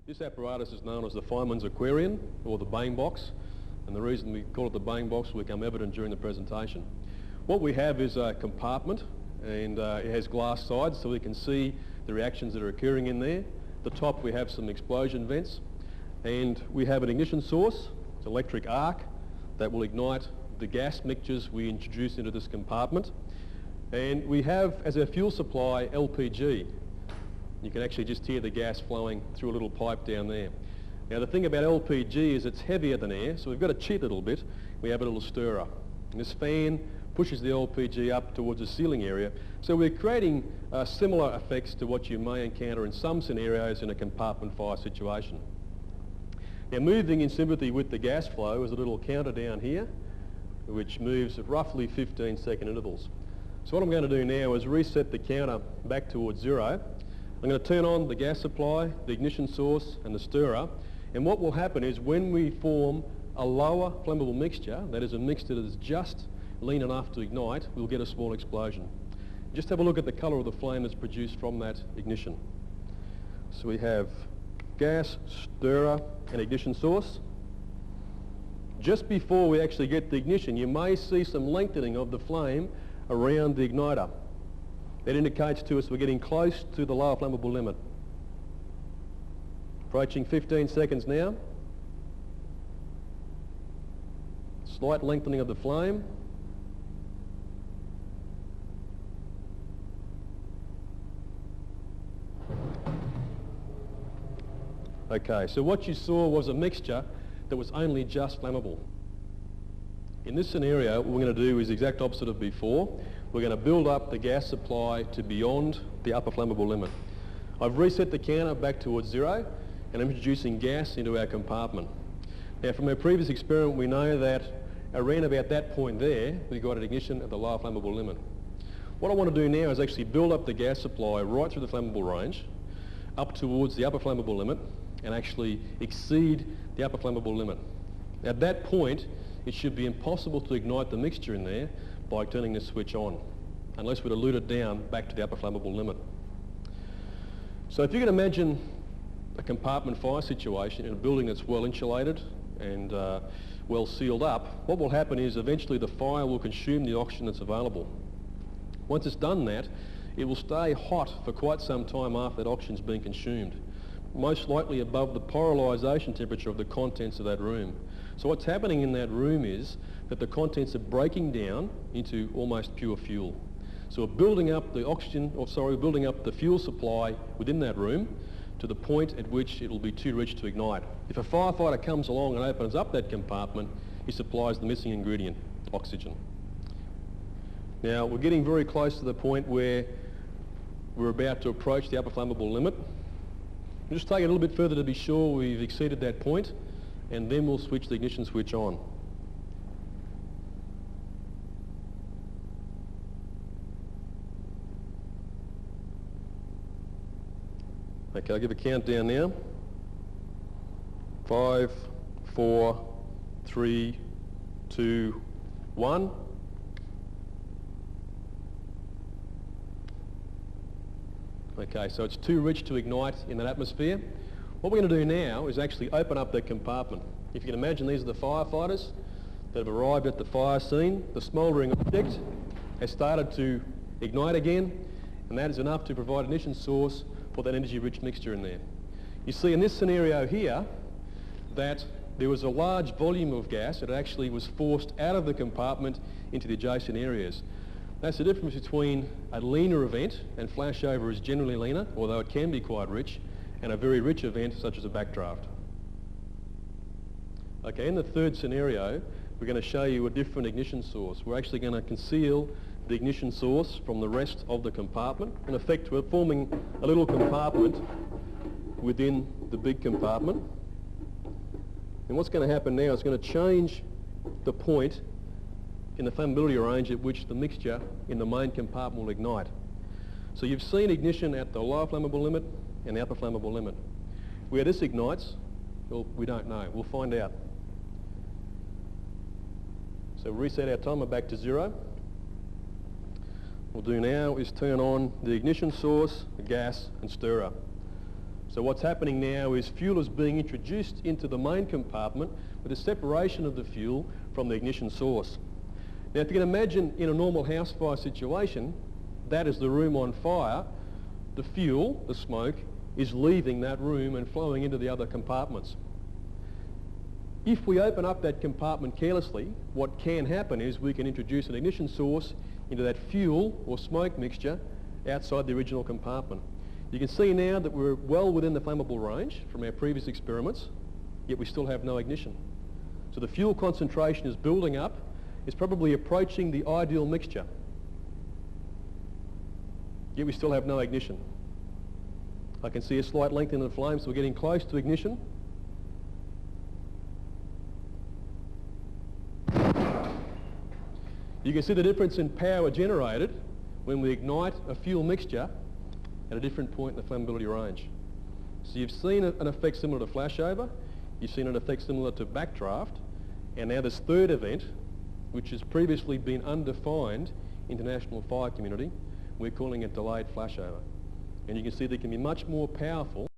This apparatus is known as the Fireman's Aquarium, or the Bane box, and the reason we call it the Bane box will become evident during the presentation. What we have is a compartment, and it has glass sides so we can see the reactions that are occurring in there. At the top we have some explosion vents, and we have an ignition source, it's an electric arc, that will ignite the gas mixtures we introduce into this compartment. And we have as our fuel supply LPG. You can actually just hear the gas flowing through a little pipe down there. Now the thing about LPG is it's heavier than air, so we've got to cheat a little bit. We have a little stirrer. And this fan pushes the LPG up towards the ceiling area. So we're creating similar effects to what you may encounter in some scenarios in a compartment fire situation. Now moving in sympathy with the gas flow is a little counter down here, which moves at roughly 15-second intervals. So what I'm going to do now is reset the counter back towards zero. I'm going to turn on the gas supply, the ignition source and the stirrer, and what will happen is when we form a lower flammable mixture, that is a mixture that is just lean enough to ignite, we'll get a small explosion. Just have a look at the colour of the flame that's produced from that ignition. So we have gas, stirrer and ignition source. Just before we actually get the ignition, you may see some lengthening of the flame around the igniter. That indicates to us we're getting close to the lower flammable limit. Approaching 15 seconds now. Slight lengthening of the flame. Okay, so what you saw was a mixture that was only just flammable. In this scenario, what we're going to do is the exact opposite of before. We're going to build up the gas supply to beyond the upper flammable limit. I've reset the counter back towards zero and I'm introducing gas into our compartment. Now from our previous experiment we know that around about that point there we got an ignition at the lower flammable limit. What I want to do now is actually build up the gas supply right through the flammable range up towards the upper flammable limit and actually exceed the upper flammable limit. At that point it should be impossible to ignite the mixture in there by turning this switch on, unless we dilute it down back to the upper flammable limit. So if you can imagine a compartment fire situation in a building that's well insulated and well sealed up, what will happen is eventually the fire will consume the oxygen that's available. Once it's done that, it will stay hot for quite some time after that oxygen's been consumed, most likely above the polarisation temperature of the contents of that room. So what's happening in that room is that the contents are breaking down into almost pure fuel. So we're building up the we're building up the fuel supply within that room to the point at which it will be too rich to ignite. If a firefighter comes along and opens up that compartment, he supplies the missing ingredient, oxygen. Now we're getting very close to the point where we're about to approach the upper flammable limit. We'll just take it a little bit further to be sure we've exceeded that point, and then we'll switch the ignition switch on. Okay, I'll give a countdown now. 5, 4, 3, 2, 1. Okay, so it's too rich to ignite in that atmosphere. What we're going to do now is actually open up that compartment. If you can imagine, these are the firefighters that have arrived at the fire scene. The smouldering object has started to ignite again, and that is enough to provide an ignition source for that energy-rich mixture in there. You see in this scenario here that there was a large volume of gas that actually was forced out of the compartment into the adjacent areas. That's the difference between a leaner event, and flashover is generally leaner, although it can be quite rich, and a very rich event such as a backdraft. Okay, in the third scenario, we're going to show you a different ignition source. We're actually going to conceal the ignition source from the rest of the compartment. In effect, we're forming a little compartment within the big compartment. And what's going to happen now is going to change the point in the flammability range at which the mixture in the main compartment will ignite. So you've seen ignition at the lower flammable limit and the upper flammable limit. Where this ignites, well, we don't know. We'll find out. So we'll reset our timer back to zero. What we'll do now is turn on the ignition source, the gas and stirrer. So what's happening now is fuel is being introduced into the main compartment with a separation of the fuel from the ignition source. Now if you can imagine in a normal house fire situation, that is the room on fire, the fuel, the smoke, is leaving that room and flowing into the other compartments. If we open up that compartment carelessly, what can happen is we can introduce an ignition source into that fuel or smoke mixture outside the original compartment. You can see now that we're well within the flammable range from our previous experiments, yet we still have no ignition. So the fuel concentration is building up. It's probably approaching the ideal mixture, yet we still have no ignition. I can see a slight lengthening of the flame, so we're getting close to ignition. You can see the difference in power generated when we ignite a fuel mixture at a different point in the flammability range. So you've seen an effect similar to flashover, you've seen an effect similar to backdraft, and now this third event, which has previously been undefined international fire community, we're calling it delayed flashover. And you can see they can be much more powerful